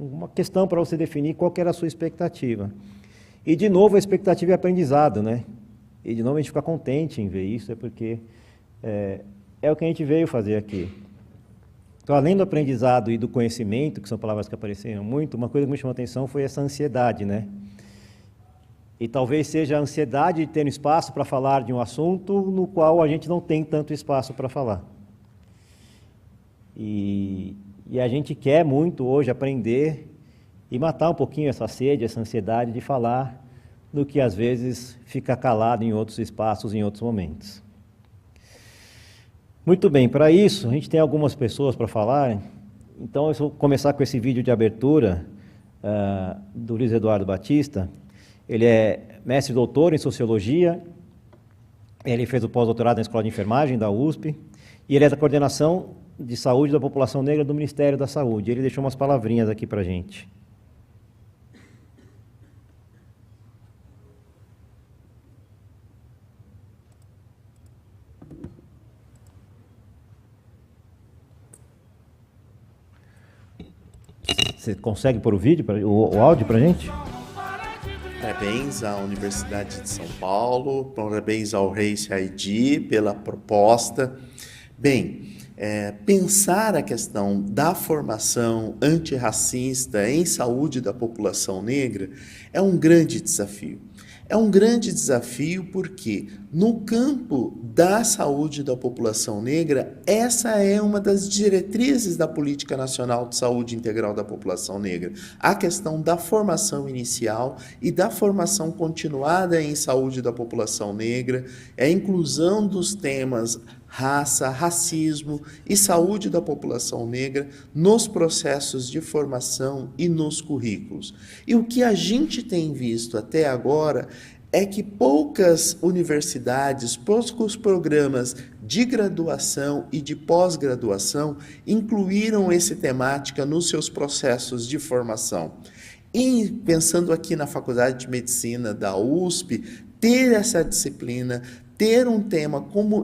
uma questão para você definir qual que era a sua expectativa. E, de novo, a expectativa é aprendizado, né? E, de novo, a gente fica contente em ver isso, porque é o que a gente veio fazer aqui. Então, além do aprendizado e do conhecimento, que são palavras que apareceram muito, uma coisa que me chamou a atenção foi essa ansiedade, né? E talvez seja a ansiedade de ter um espaço para falar de um assunto no qual a gente não tem tanto espaço para falar. E a gente quer muito hoje aprender e matar um pouquinho essa sede, essa ansiedade de falar do que às vezes fica calado em outros espaços, em outros momentos. Muito bem, para isso a gente tem algumas pessoas para falar, então eu vou começar com esse vídeo de abertura do Luiz Eduardo Batista. Ele é mestre e doutor em Sociologia, ele fez o pós-doutorado na Escola de Enfermagem da USP, e ele é da Coordenação de Saúde da População Negra do Ministério da Saúde. Ele deixou umas palavrinhas aqui para a gente. Você consegue pôr o vídeo, o áudio para a gente? Parabéns à Universidade de São Paulo, parabéns ao Race ID pela proposta. Bem, pensar a questão da formação antirracista em saúde da população negra é um grande desafio. É um grande desafio porque, no campo da saúde da população negra, essa é uma das diretrizes da Política Nacional de Saúde Integral da População Negra. A questão da formação inicial e da formação continuada em saúde da população negra, a inclusão dos temas raça, racismo e saúde da população negra nos processos de formação e nos currículos. E o que a gente tem visto até agora é que poucas universidades, poucos programas de graduação e de pós-graduação incluíram essa temática nos seus processos de formação. E pensando aqui na Faculdade de Medicina da USP, ter essa disciplina, ter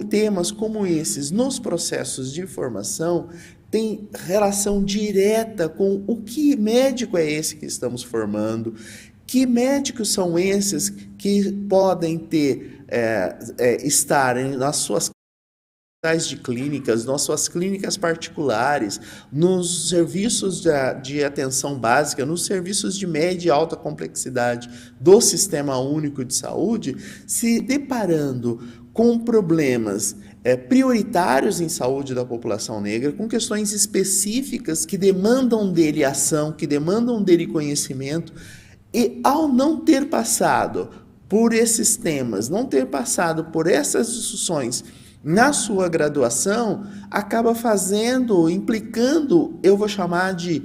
temas como esses nos processos de formação tem relação direta com o que médico é esse que estamos formando, que médicos são esses que podem estar nas suas de clínicas, nas suas clínicas particulares, nos serviços de atenção básica, nos serviços de média e alta complexidade do Sistema Único de Saúde, se deparando com problemas prioritários em saúde da população negra, com questões específicas que demandam dele ação, que demandam dele conhecimento, e ao não ter passado por esses temas, não ter passado por essas discussões na sua graduação, acaba implicando, eu vou chamar de,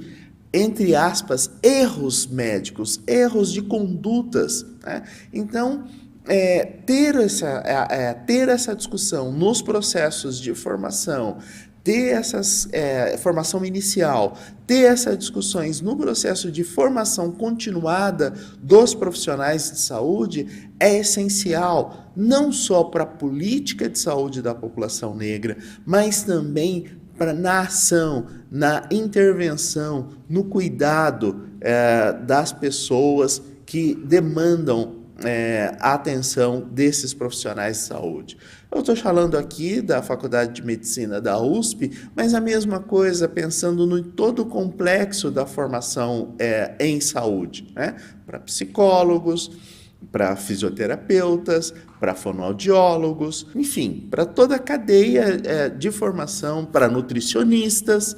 entre aspas, erros médicos, erros de condutas, né? Então, ter essa discussão nos processos de formação, ter formação inicial, ter essas discussões no processo de formação continuada dos profissionais de saúde é essencial, não só para a política de saúde da população negra, mas também na ação, na intervenção, no cuidado das pessoas que demandam a atenção desses profissionais de saúde. Eu estou falando aqui da Faculdade de Medicina da USP, mas a mesma coisa pensando no todo o complexo da formação em saúde, né? Para psicólogos, para fisioterapeutas, para fonoaudiólogos, enfim, para toda a cadeia de formação, para nutricionistas.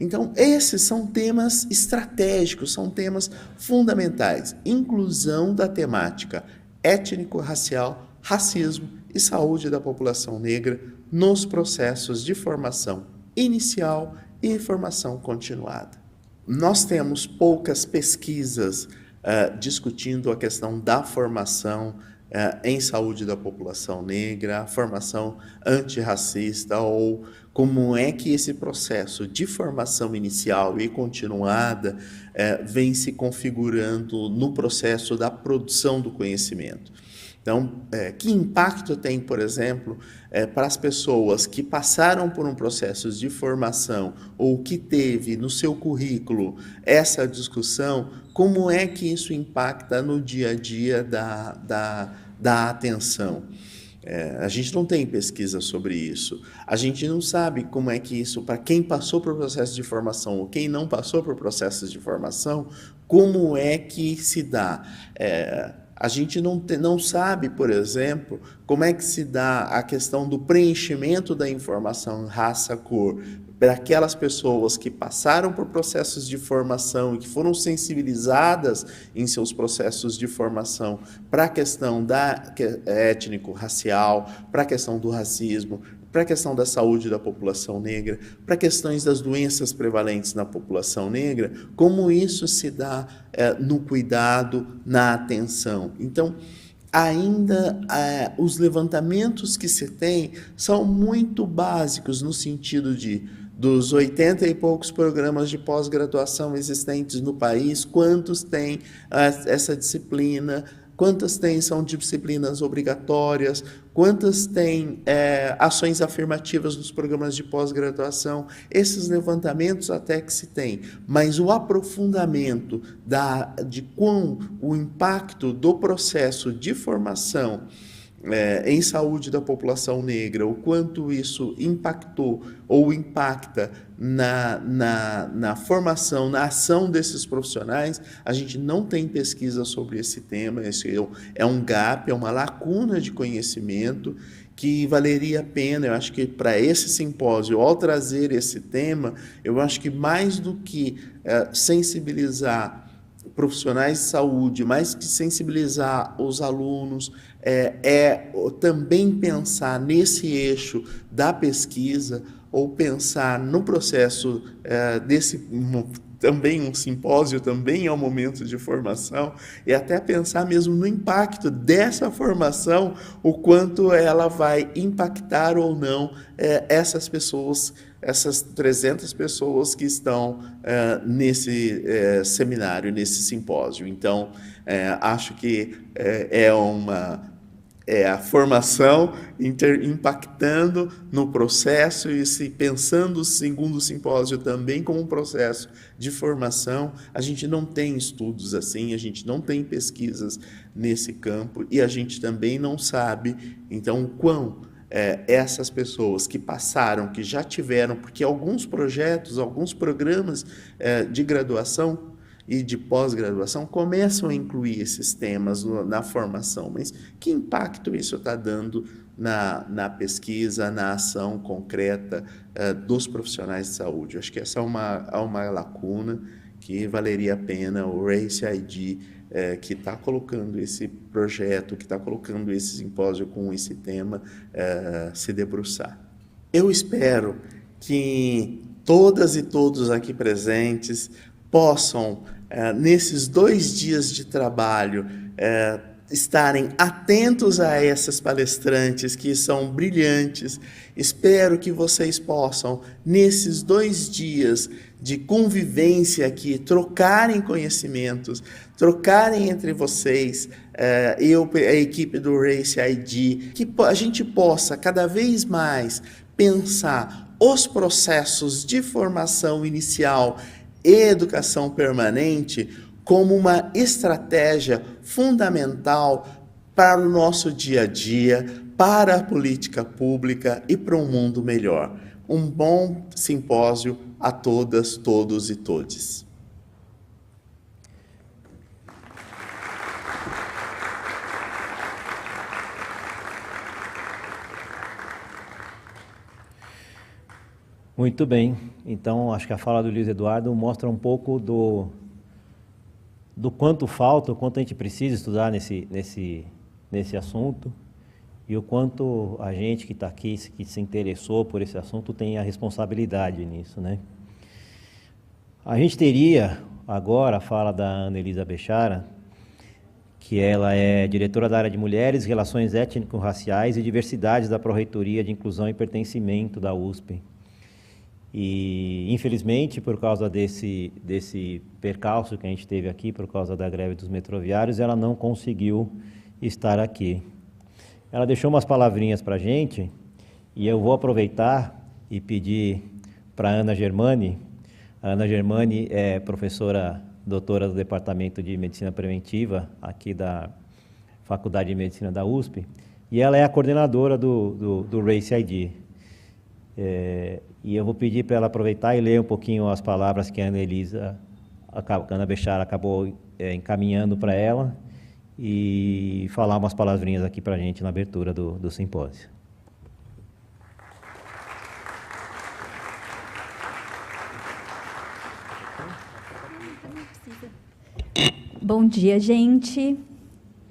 Então, esses são temas estratégicos, são temas fundamentais. Inclusão da temática étnico-racial, racismo e saúde da população negra nos processos de formação inicial e formação continuada. Nós temos poucas pesquisas discutindo a questão da formação em saúde da população negra, a formação antirracista, ou como é que esse processo de formação inicial e continuada vem se configurando no processo da produção do conhecimento. Então, que impacto tem, por exemplo, para as pessoas que passaram por um processo de formação ou que teve no seu currículo essa discussão, como é que isso impacta no dia a dia da atenção? A gente não tem pesquisa sobre isso. A gente não sabe como é que isso, para quem passou por processo de formação ou quem não passou por processos de formação, como é que se dá. A gente não sabe, por exemplo, como é que se dá a questão do preenchimento da informação raça, cor, para aquelas pessoas que passaram por processos de formação e que foram sensibilizadas em seus processos de formação para a questão étnico-racial, para a questão do racismo, para a questão da saúde da população negra, para questões das doenças prevalentes na população negra, como isso se dá no cuidado, na atenção. Então, ainda os levantamentos que se tem são muito básicos no sentido dos 80 e poucos programas de pós-graduação existentes no país, quantos têm essa disciplina, quantas são disciplinas obrigatórias, quantas têm ações afirmativas nos programas de pós-graduação. Esses levantamentos até que se tem, mas o aprofundamento de quão o impacto do processo de formação em saúde da população negra, o quanto isso impactou ou impacta na formação, na ação desses profissionais, a gente não tem pesquisa sobre esse tema. Esse é um gap, é uma lacuna de conhecimento que valeria a pena. Eu acho que para esse simpósio, ao trazer esse tema, eu acho que mais do que sensibilizar profissionais de saúde, mais que sensibilizar os alunos, também pensar nesse eixo da pesquisa, ou pensar no processo também um simpósio, também é um momento de formação, e até pensar mesmo no impacto dessa formação, o quanto ela vai impactar ou não essas pessoas, essas 300 pessoas que estão nesse seminário, nesse simpósio. Então, acho que a formação impactando no processo e se pensando o segundo simpósio também como um processo de formação. A gente não tem estudos assim, a gente não tem pesquisas nesse campo e a gente também não sabe, então, quão essas pessoas que passaram, que já tiveram, porque alguns projetos, alguns programas de graduação e de pós-graduação começam a incluir esses temas na formação, mas que impacto isso está dando na pesquisa, na ação concreta dos profissionais de saúde? Eu acho que essa é uma lacuna que valeria a pena o RACE ID, que está colocando esse projeto, que está colocando esse simpósio com esse tema, se debruçar. Eu espero que todas e todos aqui presentes possam, nesses 2 dias de trabalho, estarem atentos a essas palestrantes que são brilhantes. Espero que vocês possam, nesses 2 dias de convivência aqui, trocarem conhecimentos, trocarem entre vocês, a equipe do RACE ID, que a gente possa cada vez mais pensar os processos de formação inicial e educação permanente como uma estratégia fundamental para o nosso dia a dia, para a política pública e para um mundo melhor. Um bom simpósio a todas, todos e todes. Muito bem. Então, acho que a fala do Luiz Eduardo mostra um pouco do quanto falta, o quanto a gente precisa estudar nesse assunto e o quanto a gente que está aqui, que se interessou por esse assunto, tem a responsabilidade nisso, né? A gente teria agora a fala da Ana Elisa Bechara, que ela é diretora da área de Mulheres, Relações Étnico-Raciais e Diversidades da Pró-Reitoria de Inclusão e Pertencimento da USP. E, infelizmente, por causa desse percalço que a gente teve aqui, por causa da greve dos metroviários, ela não conseguiu estar aqui. ela deixou umas palavrinhas para a gente, e eu vou aproveitar e pedir para a Ana Germani. A Ana Germani é professora doutora do Departamento de Medicina Preventiva, aqui da Faculdade de Medicina da USP, e ela é a coordenadora do RACE ID. E eu vou pedir para ela aproveitar e ler um pouquinho as palavras que a Ana Bechara acabou encaminhando para ela, e falar umas palavrinhas aqui para a gente na abertura do simpósio. Bom dia, gente.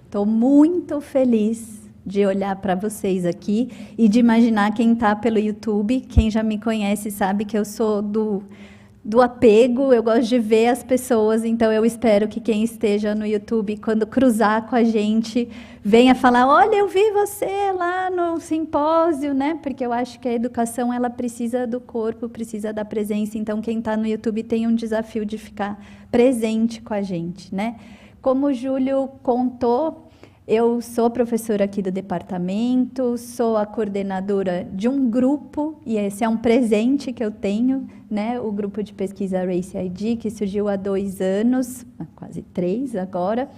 Estou muito feliz de olhar para vocês aqui e de imaginar quem está pelo YouTube. Quem já me conhece sabe que eu sou do apego, eu gosto de ver as pessoas, então eu espero que quem esteja no YouTube, quando cruzar com a gente, venha falar, olha, eu vi você lá no simpósio, né? Porque eu acho que a educação, ela precisa do corpo, precisa da presença, então quem está no YouTube tem um desafio de ficar presente com a gente, né? Como o Júlio contou, eu sou professora aqui do departamento, sou a coordenadora de um grupo, e esse é um presente que eu tenho, né? O grupo de pesquisa RACE ID, que surgiu há 2 anos, quase 3 agora.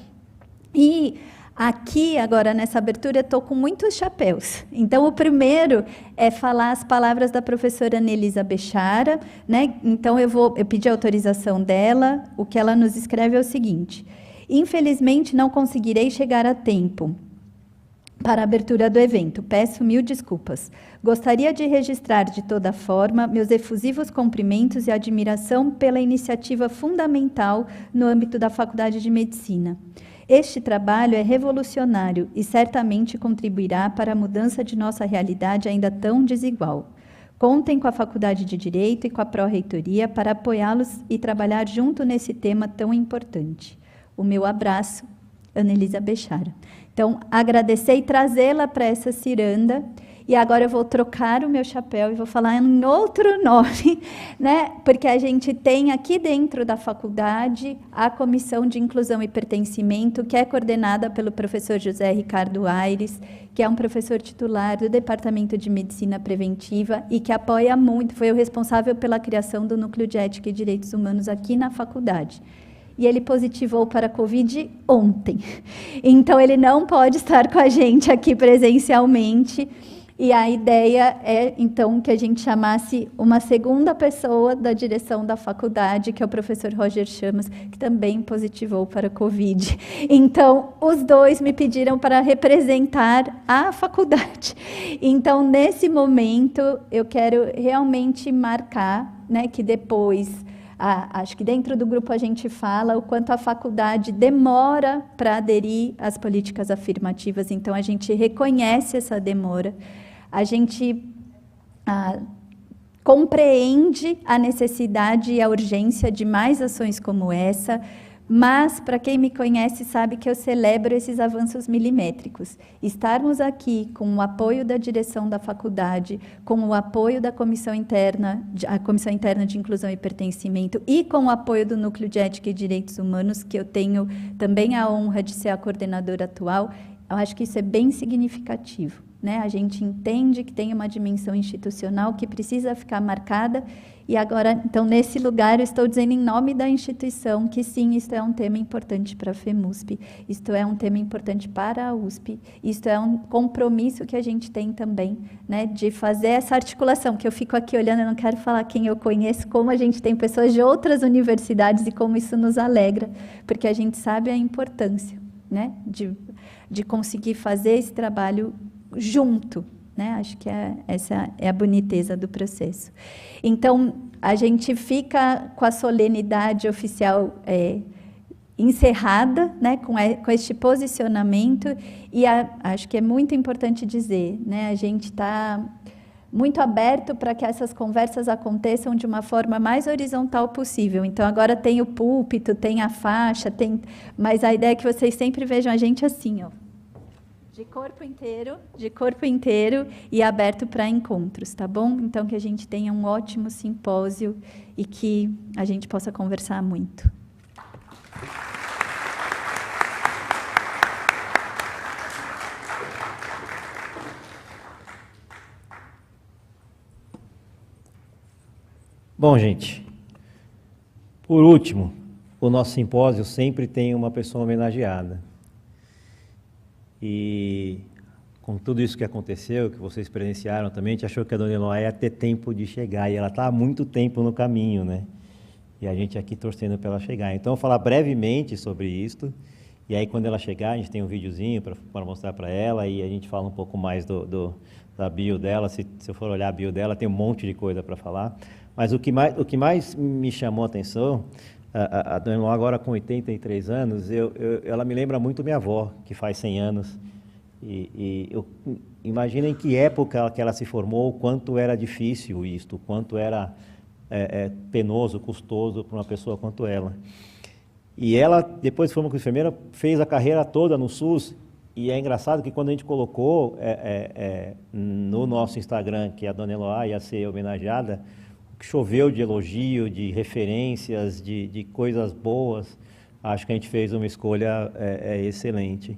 E aqui, agora, nessa abertura, eu estou com muitos chapéus. Então, o primeiro é falar as palavras da professora Anelisa Bechara, né? Então, eu pedi a autorização dela. O que ela nos escreve é o seguinte: infelizmente, não conseguirei chegar a tempo para a abertura do evento. Peço 1000 desculpas. Gostaria de registrar, de toda forma, meus efusivos cumprimentos e admiração pela iniciativa fundamental no âmbito da Faculdade de Medicina. Este trabalho é revolucionário e certamente contribuirá para a mudança de nossa realidade ainda tão desigual. Contem com a Faculdade de Direito e com a Pró-Reitoria para apoiá-los e trabalhar junto nesse tema tão importante. O meu abraço, Anelisa Bechara. Então, agradecer e trazê-la para essa ciranda. E agora eu vou trocar o meu chapéu e vou falar em outro nome, né? Porque a gente tem aqui dentro da faculdade a Comissão de Inclusão e Pertencimento, que é coordenada pelo professor José Ricardo Aires, que é um professor titular do Departamento de Medicina Preventiva e que apoia muito, foi o responsável pela criação do Núcleo de Ética e Direitos Humanos aqui na faculdade. E ele positivou para a Covid ontem. Então, ele não pode estar com a gente aqui presencialmente. E a ideia é, então, que a gente chamasse uma segunda pessoa da direção da faculdade, que é o professor Roger Chamas, que também positivou para a Covid. Então, os dois me pediram para representar a faculdade. Então, nesse momento, eu quero realmente marcar, né, que depois... acho que dentro do grupo a gente fala o quanto a faculdade demora para aderir às políticas afirmativas, então a gente reconhece essa demora, a gente compreende a necessidade e a urgência de mais ações como essa, mas, para quem me conhece, sabe que eu celebro esses avanços milimétricos. Estarmos aqui com o apoio da direção da faculdade, com o apoio da Comissão Interna, a Comissão Interna de Inclusão e Pertencimento, e com o apoio do Núcleo de Ética e Direitos Humanos, que eu tenho também a honra de ser a coordenadora atual, eu acho que isso é bem significativo, né? A gente entende que tem uma dimensão institucional que precisa ficar marcada. E agora, então, nesse lugar, eu estou dizendo em nome da instituição que sim, isto é um tema importante para a FEMUSP, isto é um tema importante para a USP, isto é um compromisso que a gente tem também, né, de fazer essa articulação, que eu fico aqui olhando, eu não quero falar quem eu conheço, como a gente tem pessoas de outras universidades e como isso nos alegra, porque a gente sabe a importância, né, de conseguir fazer esse trabalho junto, né? Acho que essa é a boniteza do processo. Então, a gente fica com a solenidade oficial encerrada, né? Com este posicionamento, e acho que é muito importante dizer, né? A gente está muito aberto para que essas conversas aconteçam de uma forma mais horizontal possível. Então, agora tem o púlpito, tem a faixa, mas a ideia é que vocês sempre vejam a gente assim, ó, de corpo inteiro e aberto para encontros, tá bom? Então, que a gente tenha um ótimo simpósio e que a gente possa conversar muito. Bom, gente, por último, o nosso simpósio sempre tem uma pessoa homenageada. E com tudo isso que aconteceu, que vocês presenciaram também, a gente achou que a Dona Eloá ia ter tempo de chegar, e ela está há muito tempo no caminho, né? E a gente aqui torcendo para ela chegar. Então, eu vou falar brevemente sobre isso, e aí quando ela chegar, a gente tem um videozinho para mostrar para ela, e a gente fala um pouco mais da bio dela. Se eu for olhar a bio dela, tem um monte de coisa para falar. Mas o que mais me chamou a atenção, a Dona Eloá agora com 83 anos, ela me lembra muito minha avó, que faz 100 anos. Imagina em que época que ela se formou, o quanto era difícil isto, o quanto era penoso, custoso para uma pessoa quanto ela. E ela, depois de formar como enfermeira, fez a carreira toda no SUS. E é engraçado que quando a gente colocou no nosso Instagram que a Dona Eloá ia ser homenageada, choveu de elogio, de referências, de coisas boas. Acho que a gente fez uma escolha excelente.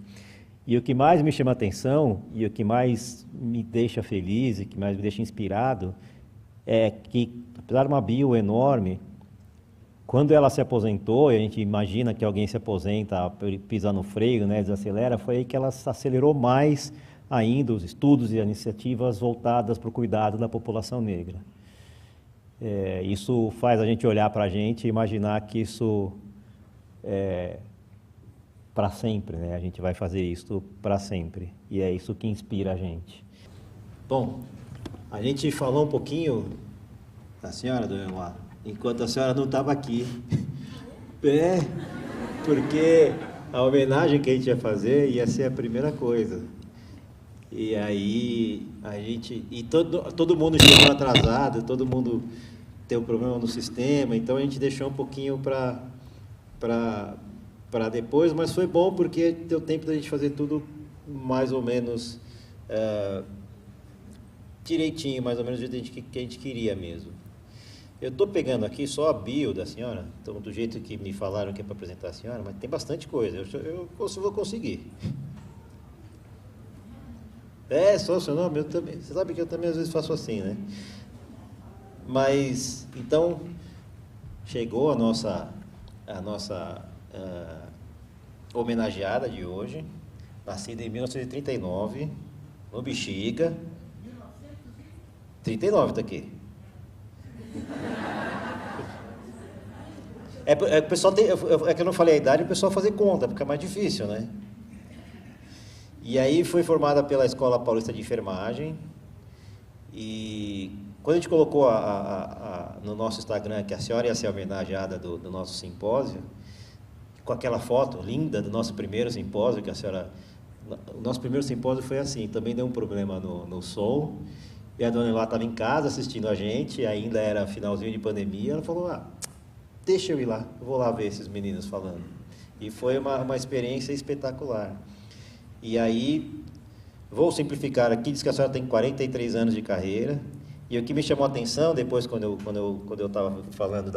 E o que mais me chama a atenção, e o que mais me deixa feliz, e que mais me deixa inspirado, é que, apesar de uma bio enorme, quando ela se aposentou, e a gente imagina que alguém se aposenta, pisa no freio, né, desacelera, foi aí que ela acelerou mais ainda os estudos e iniciativas voltadas para o cuidado da população negra. Isso faz a gente olhar para a gente e imaginar que isso para sempre, né? A gente vai fazer isso para sempre, e é isso que inspira a gente. Bom, a gente falou um pouquinho da senhora, Dona Eloá, enquanto a senhora não estava aqui, porque a homenagem que a gente ia fazer ia ser a primeira coisa. E aí todo mundo chegou atrasado, todo mundo tem um problema no sistema, então a gente deixou um pouquinho para depois, mas foi bom porque deu tempo da gente fazer tudo mais ou menos direitinho, mais ou menos do jeito que a gente queria mesmo. Eu estou pegando aqui só a bio da senhora, então, do jeito que me falaram que é para apresentar a senhora, mas tem bastante coisa, eu vou conseguir. Só o seu nome? Eu também. Você sabe que eu também às vezes faço assim, né? Mas, então, chegou a nossa homenageada de hoje, nascida em 1939, no Bexiga. 39 está aqui. O pessoal é que eu não falei a idade, o pessoal fazer conta, porque é mais difícil, né? E aí foi formada pela Escola Paulista de Enfermagem, e quando a gente colocou no nosso Instagram que a senhora ia ser homenageada do nosso simpósio, com aquela foto linda do nosso primeiro simpósio, que a senhora... O nosso primeiro simpósio foi assim, também deu um problema no som, e a Dona Eloá estava em casa assistindo a gente, ainda era finalzinho de pandemia, ela falou, deixa eu ir lá, eu vou lá ver esses meninos falando. E foi uma experiência espetacular. E aí, vou simplificar aqui, diz que a senhora tem 43 anos de carreira, e o que me chamou a atenção, depois quando eu estava falando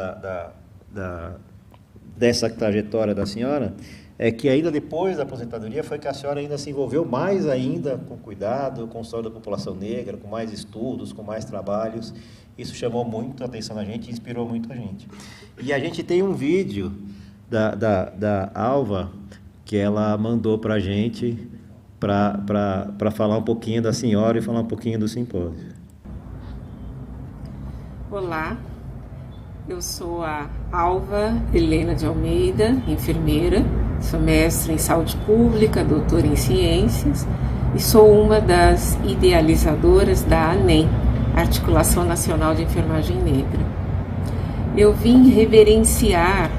dessa trajetória da senhora, é que ainda depois da aposentadoria foi que a senhora ainda se envolveu mais ainda com cuidado, com o história da população negra, com mais estudos, com mais trabalhos. Isso chamou muito a atenção da gente e inspirou muito a gente. E a gente tem um vídeo da Alva que ela mandou para a gente para falar um pouquinho da senhora e falar um pouquinho do simpósio. Olá, eu sou a Alva Helena de Almeida, enfermeira, sou mestre em saúde pública, doutora em ciências e sou uma das idealizadoras da ANEM, Articulação Nacional de Enfermagem Negra. Eu vim reverenciar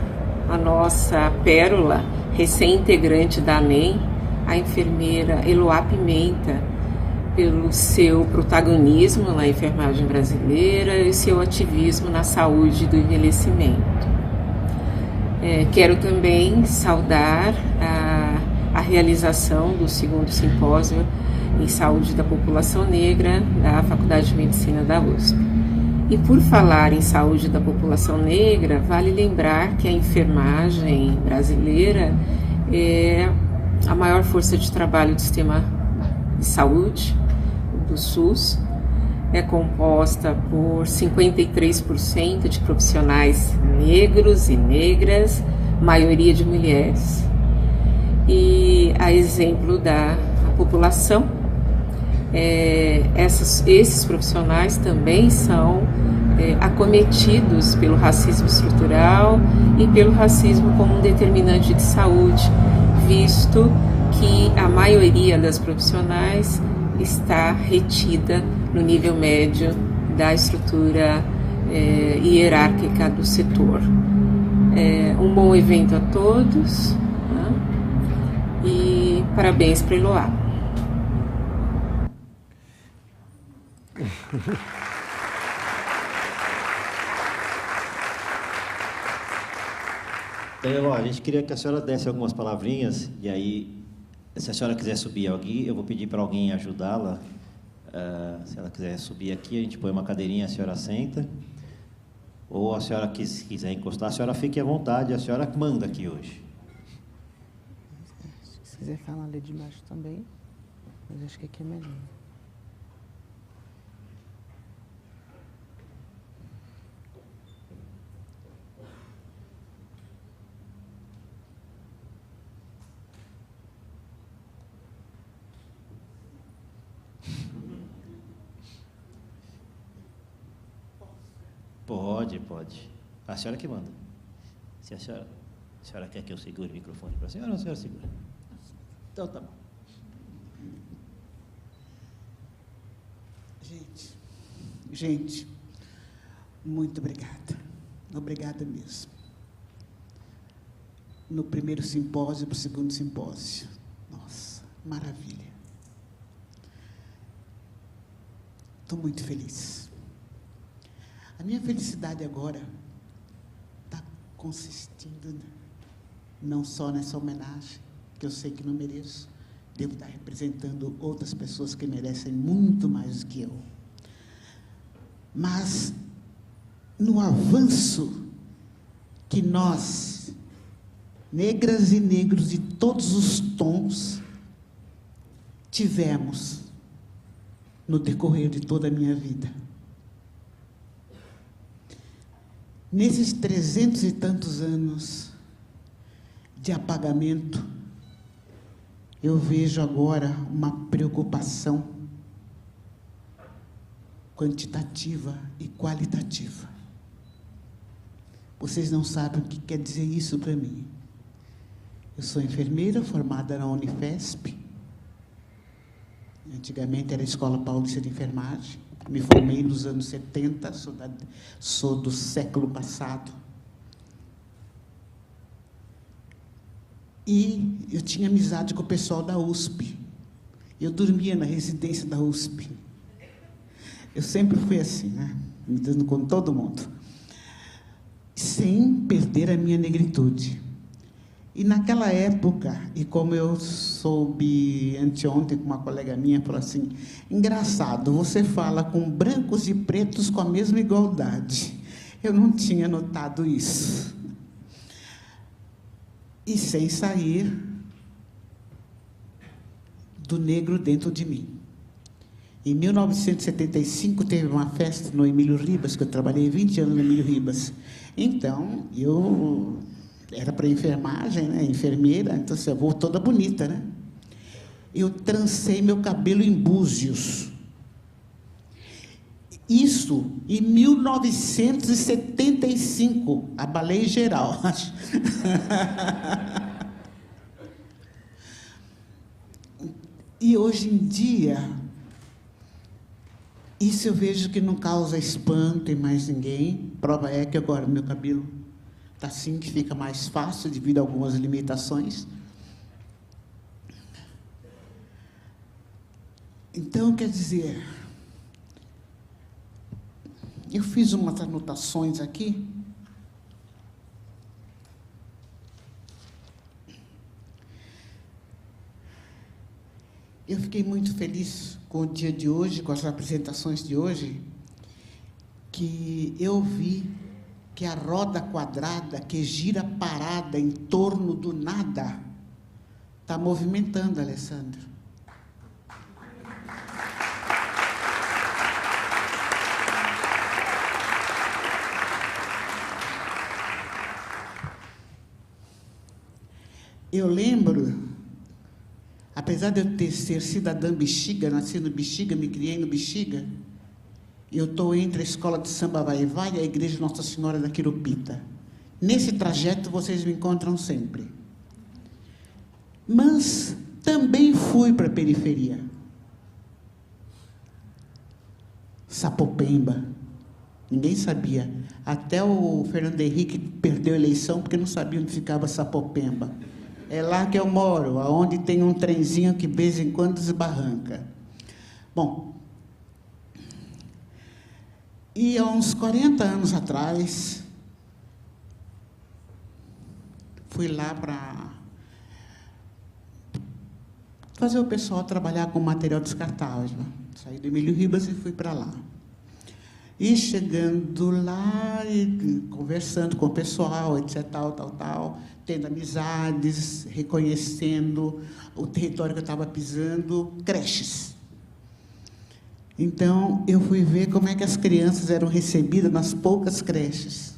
a nossa pérola, recém-integrante da ANEM, a enfermeira Eloá Pimenta, pelo seu protagonismo na enfermagem brasileira e seu ativismo na saúde do envelhecimento. Quero também saudar a realização do segundo simpósio em saúde da população negra da Faculdade de Medicina da USP. E por falar em saúde da população negra, vale lembrar que a enfermagem brasileira é a maior força de trabalho do sistema de saúde, do SUS, é composta por 53% de profissionais negros e negras, maioria de mulheres. E a exemplo da população, esses profissionais também são acometidos pelo racismo estrutural e pelo racismo como um determinante de saúde, visto que a maioria das profissionais está retida no nível médio da estrutura hierárquica do setor. Um bom evento a todos, né? E parabéns para Eloá. Então, Eloá, a gente queria que a senhora desse algumas palavrinhas, e aí, se a senhora quiser subir aqui, eu vou pedir para alguém ajudá-la. Se ela quiser subir aqui, a gente põe uma cadeirinha, a senhora senta. Ou a senhora quiser encostar, a senhora fique à vontade, a senhora manda aqui hoje. Se quiser falar ali de baixo também, mas acho que aqui é melhor. Pode. A senhora que manda. Se a senhora quer que eu segure o microfone para a senhora segura? Então, tá bom. Gente, muito obrigada. Obrigada mesmo. No primeiro simpósio para o segundo simpósio. Nossa, maravilha. Estou muito feliz. A minha felicidade agora está consistindo não só nessa homenagem, que eu sei que não mereço, devo estar representando outras pessoas que merecem muito mais do que eu, mas no avanço que nós, negras e negros de todos os tons, tivemos no decorrer de toda a minha vida. Nesses 300 e tantos anos de apagamento, eu vejo agora uma preocupação quantitativa e qualitativa. Vocês não sabem o que quer dizer isso para mim. Eu sou enfermeira formada na Unifesp. Antigamente era a Escola Paulista de Enfermagem. Me formei nos anos 70, sou do século passado. E eu tinha amizade com o pessoal da USP. Eu dormia na residência da USP. Eu sempre fui assim, né? Me dando com todo mundo. Sem perder a minha negritude. E naquela época, e como eu soube anteontem com uma colega minha, falou assim, engraçado, você fala com brancos e pretos com a mesma igualdade. Eu não tinha notado isso. E sem sair do negro dentro de mim. Em 1975, teve uma festa no Emílio Ribas, que eu trabalhei 20 anos no Emílio Ribas. Então, eu era para enfermagem, né? Enfermeira, então eu vou toda bonita, né? Eu trancei meu cabelo em búzios. Isso em 1975, abalei geral. E hoje em dia, isso eu vejo que não causa espanto em mais ninguém. Prova é que agora meu cabelo está assim, que fica mais fácil devido a algumas limitações. Então, quer dizer, eu fiz umas anotações aqui. Eu fiquei muito feliz com o dia de hoje, com as apresentações de hoje, que eu vi que a roda quadrada que gira parada em torno do nada está movimentando, Alessandro. eu lembro, apesar de eu ser cidadã Bexiga, nasci no Bexiga, me criei no Bexiga, eu estou entre a Escola de Samba Vai-Vai e a Igreja Nossa Senhora da Quirupita. Nesse trajeto, vocês me encontram sempre. Mas também fui para a periferia. Sapopemba. Ninguém sabia. Até o Fernando Henrique perdeu a eleição porque não sabia onde ficava Sapopemba. É lá que eu moro, onde tem um trenzinho que de vez em quando desbarranca. Bom, e há uns 40 anos atrás, fui lá para fazer o pessoal trabalhar com material descartável. Saí do Emílio Ribas e fui para lá. E chegando lá, e conversando com o pessoal, etc., tal, tendo amizades, reconhecendo o território que eu estava pisando, creches. Então, eu fui ver como é que as crianças eram recebidas nas poucas creches.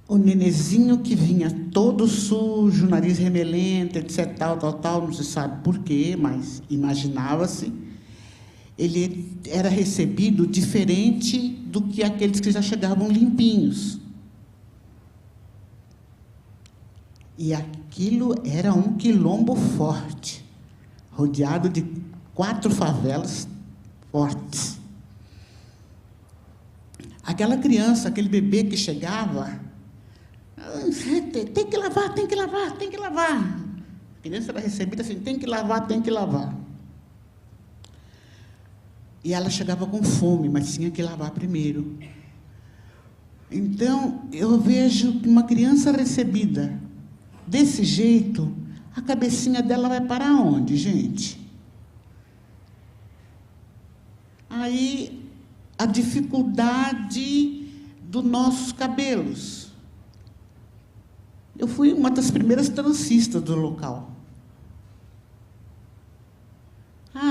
O nenezinho que vinha todo sujo, nariz remelento, etc., tal, não se sabe por quê, mas imaginava-se, ele era recebido diferente do que aqueles que já chegavam limpinhos. E aquilo era um quilombo forte, rodeado de 4 favelas fortes. Aquela criança, aquele bebê que chegava, tem que lavar, tem que lavar, tem que lavar. A criança era recebida assim, tem que lavar, tem que lavar. E ela chegava com fome, mas tinha que lavar primeiro. Então, eu vejo que uma criança recebida desse jeito, a cabecinha dela vai para onde, gente? Aí, a dificuldade dos nossos cabelos. Eu fui uma das primeiras trancistas do local.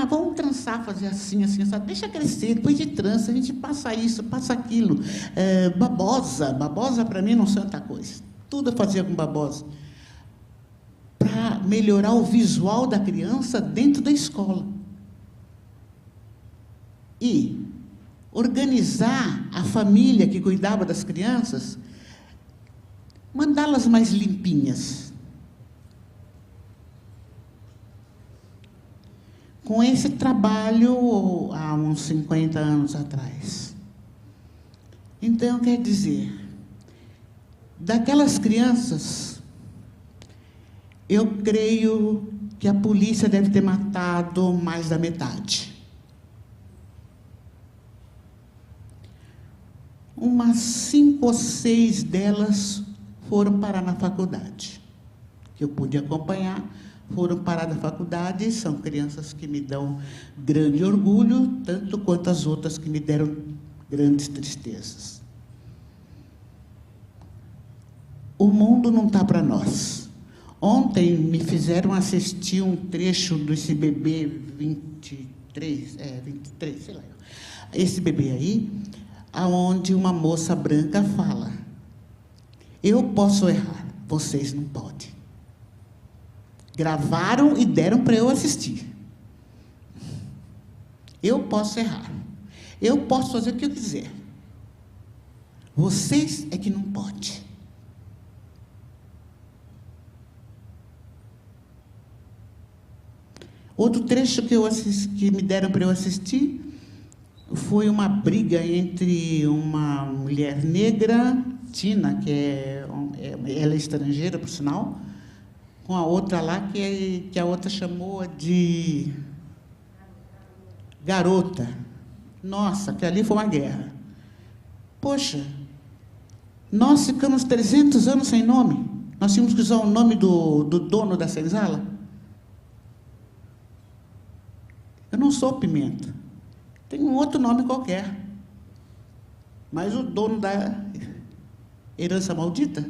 Vamos trançar, fazer assim, assim, assim. Deixa crescer, depois de trança, a gente passa isso, passa aquilo. Babosa para mim não é tanta coisa. Tudo eu fazia com babosa. Para melhorar o visual da criança dentro da escola. E organizar a família que cuidava das crianças, mandá-las mais limpinhas. Com esse trabalho há uns 50 anos atrás. Então, quer dizer, daquelas crianças, eu creio que a polícia deve ter matado mais da metade. Umas 5 ou 6 delas foram parar na faculdade, que eu pude acompanhar. Foram parar na faculdade, são crianças que me dão grande orgulho, tanto quanto as outras que me deram grandes tristezas. O mundo não está para nós. Ontem me fizeram assistir um trecho desse bebê 23, sei lá. Esse bebê aí, aonde uma moça branca fala: eu posso errar, vocês não podem. Gravaram e deram para eu assistir. Eu posso errar. Eu posso fazer o que eu quiser. Vocês é que não podem. Outro trecho que me deram para eu assistir foi uma briga entre uma mulher negra, Tina, ela é estrangeira, por sinal, com a outra lá, que a outra chamou de garota. Nossa, que ali foi uma guerra. Poxa, nós ficamos 300 anos sem nome. Nós tínhamos que usar o nome do dono da senzala. Eu não sou Pimenta. Tem um outro nome qualquer. Mas o dono da herança maldita.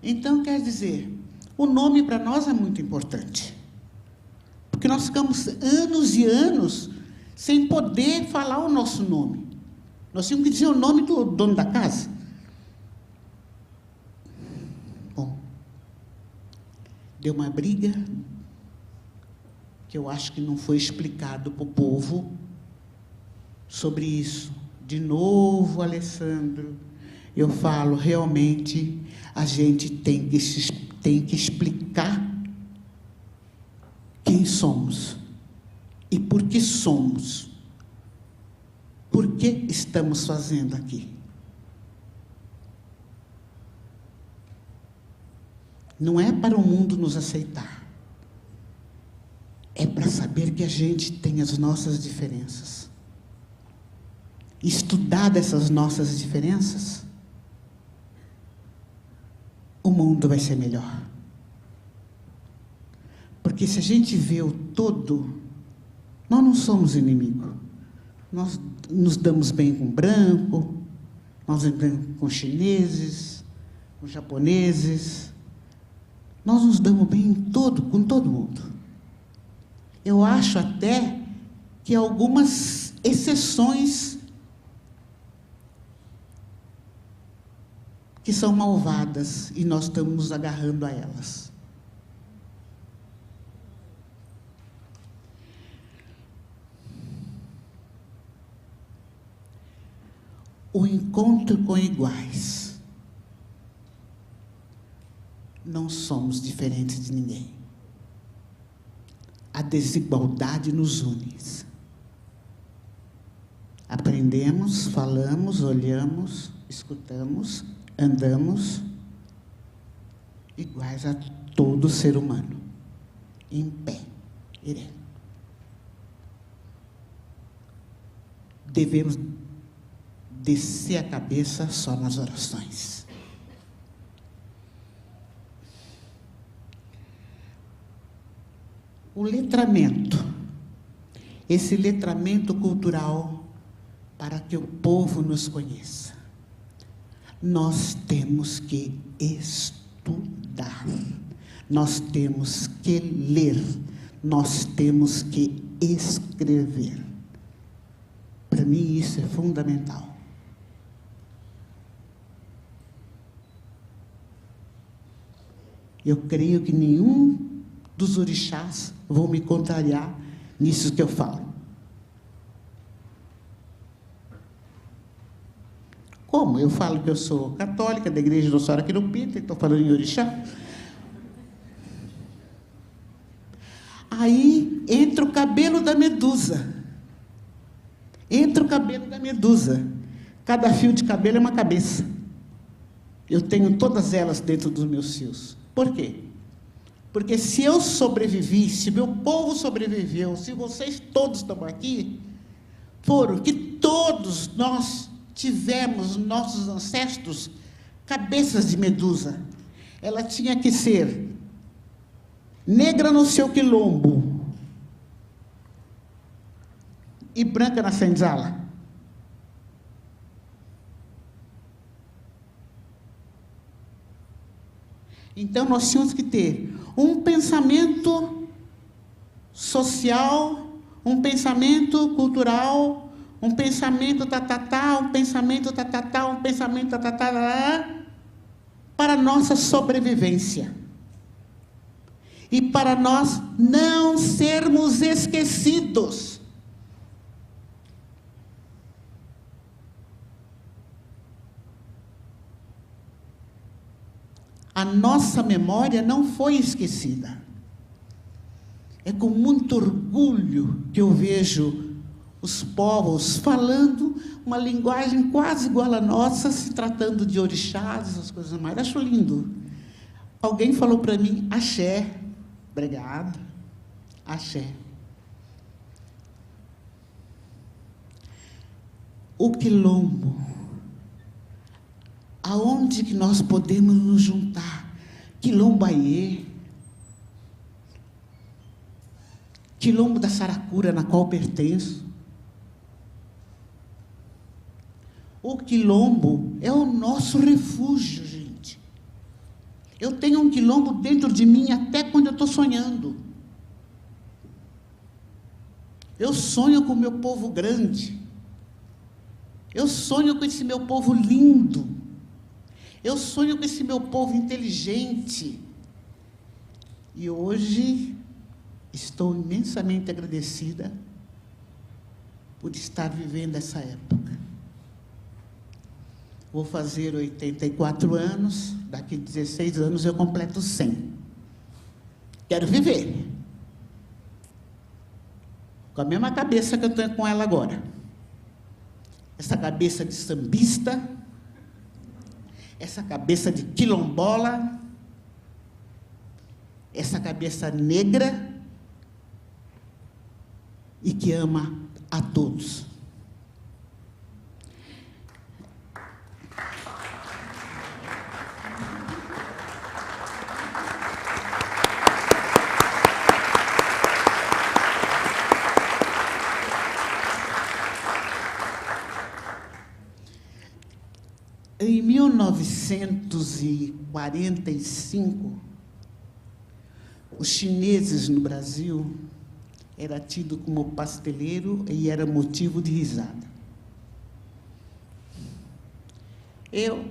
Então, quer dizer, o nome para nós é muito importante. Porque nós ficamos anos e anos sem poder falar o nosso nome. Nós tínhamos que dizer o nome do dono da casa. deu uma briga que eu acho que não foi explicado para o povo sobre isso. De novo, Alessandro, eu falo, realmente, a gente tem que explicar quem somos e por que somos. Por que estamos fazendo aqui? Não é para o mundo nos aceitar. É para saber que a gente tem as nossas diferenças. Estudar dessas nossas diferenças, o mundo vai ser melhor. Porque se a gente vê o todo, nós não somos inimigos. Nós nos damos bem com branco, nós nos damos bem com chineses, com japoneses. Nós nos damos bem com todo mundo. Eu acho até que algumas exceções que são malvadas e nós estamos nos agarrando a elas. O encontro com iguais. Não somos diferentes de ninguém. A desigualdade nos une. Aprendemos, falamos, olhamos, escutamos, andamos iguais a todo ser humano, em pé, ereto. Devemos descer a cabeça só nas orações. O letramento, esse letramento cultural para que o povo nos conheça. Nós temos que estudar, nós temos que ler, nós temos que escrever. Para mim isso é fundamental. Eu creio que nenhum dos orixás vão me contrariar nisso que eu falo. Como? Eu falo que eu sou católica, da Igreja do Nossa Senhora Quirupita, e estou falando em orixá. Aí entra o cabelo da medusa. Entra o cabelo da medusa. Cada fio de cabelo é uma cabeça. Eu tenho todas elas dentro dos meus fios. Por quê? Porque se eu sobrevivi, se meu povo sobreviveu, se vocês todos estão aqui, foram que todos nós tivemos, nossos ancestros, cabeças de medusa. Ela tinha que ser negra no seu quilombo e branca na senzala. Então, nós tínhamos que ter um pensamento social, um pensamento cultural, um pensamento tatatá, um pensamento tatatá, um pensamento tatatá, para a nossa sobrevivência. E para nós não sermos esquecidos. A nossa memória não foi esquecida. É com muito orgulho que eu vejo os povos falando uma linguagem quase igual à nossa, se tratando de orixás, essas coisas mais. Acho lindo. Alguém falou para mim, axé. Obrigada. Axé. O quilombo. Aonde que nós podemos nos juntar? Quilombaê, Quilombo da Saracura, na qual pertenço. O quilombo é o nosso refúgio, gente. Eu tenho um quilombo dentro de mim até quando eu estou sonhando. Eu sonho com o meu povo grande. Eu sonho com esse meu povo lindo. Eu sonho com esse meu povo inteligente. E hoje estou imensamente agradecida por estar vivendo essa época. Vou fazer 84 anos, daqui 16 anos eu completo 100. Quero viver. Com a mesma cabeça que eu estou com ela agora. Essa cabeça de sambista, essa cabeça de quilombola, essa cabeça negra e que ama a todos. Em 1945, os chineses no Brasil era tido como pasteleiro e era motivo de risada. Eu,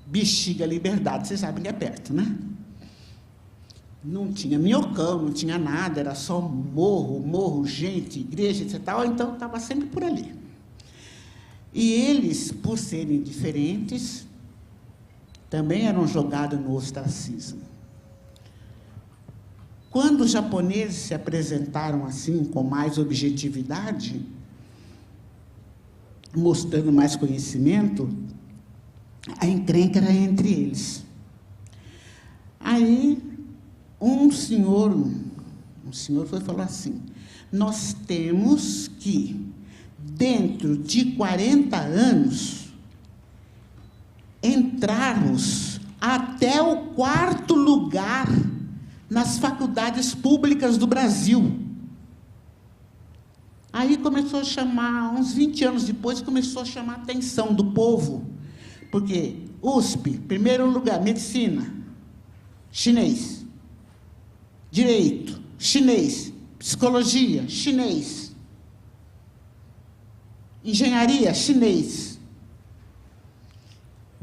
Bexiga Liberdade, vocês sabem que é perto, né? Não tinha minhocão, não tinha nada, era só morro, gente, igreja, etc. Então, estava sempre por ali. E eles, por serem diferentes, também eram jogados no ostracismo. Quando os japoneses se apresentaram assim, com mais objetividade, mostrando mais conhecimento, a encrenca era entre eles. Aí, um senhor foi falar assim: nós temos que, dentro de 40 anos, entrarmos até o 4º lugar nas faculdades públicas do Brasil. Aí começou a chamar, uns 20 anos depois, começou a chamar a atenção do povo, porque USP, primeiro lugar, medicina, chinês, direito, chinês, psicologia, chinês, engenharia, chinês.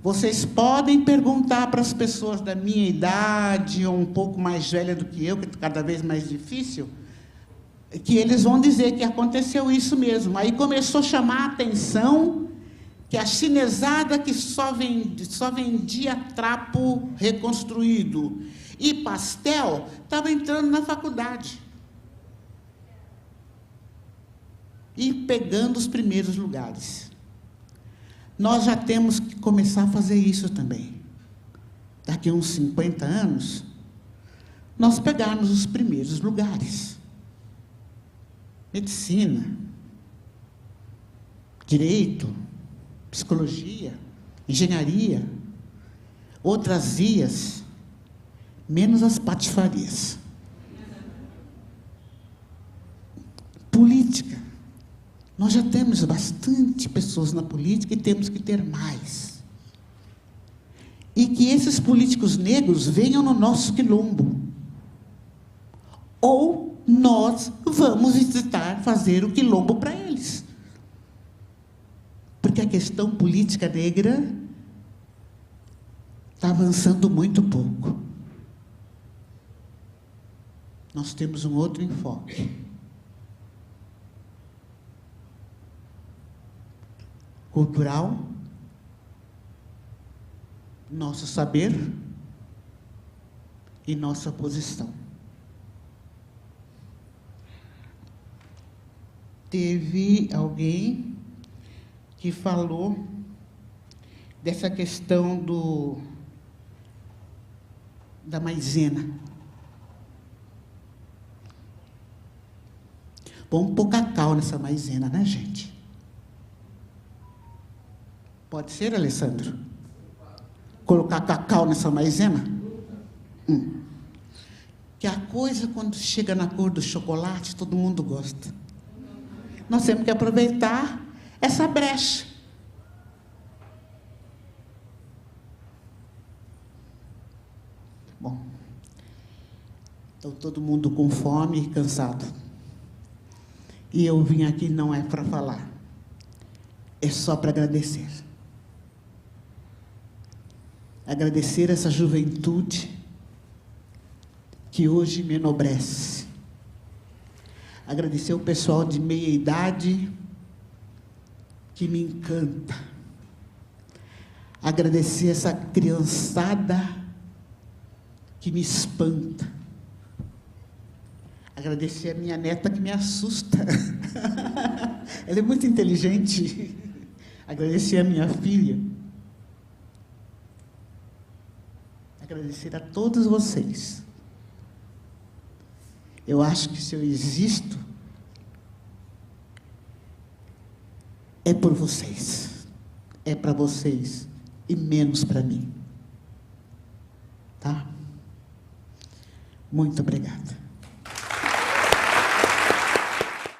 Vocês podem perguntar para as pessoas da minha idade, ou um pouco mais velha do que eu, que é cada vez mais difícil, que eles vão dizer que aconteceu isso mesmo. Aí começou a chamar a atenção que a chinesada que só vendia trapo reconstruído e pastel estava entrando na faculdade e pegando os primeiros lugares. Nós já temos que começar a fazer isso também. Daqui a uns 50 anos, nós pegarmos os primeiros lugares. Medicina, direito, psicologia, engenharia, outras vias, menos as patifarias. Política. Nós já temos bastante pessoas na política e temos que ter mais. E que esses políticos negros venham no nosso quilombo. Ou nós vamos fazer o quilombo para eles. Porque a questão política negra está avançando muito pouco. Nós temos um outro enfoque. Cultural, nosso saber e nossa posição. Teve alguém que falou dessa questão da maisena. Vamos pôr cacau nessa maisena, né, gente? Pode ser, Alessandro? Colocar cacau nessa maisena? Que a coisa, quando chega na cor do chocolate, todo mundo gosta. Nós temos que aproveitar essa brecha. Bom, então todo mundo com fome e cansado. E eu vim aqui não é para falar, é só para agradecer. Agradecer essa juventude que hoje me enobrece. Agradecer o pessoal de meia idade que me encanta. Agradecer essa criançada que me espanta. Agradecer a minha neta que me assusta. Ela é muito inteligente. Agradecer a minha filha. Agradecer a todos vocês. Eu acho que se eu existo, é por vocês. É para vocês e menos para mim. Tá? Muito obrigada.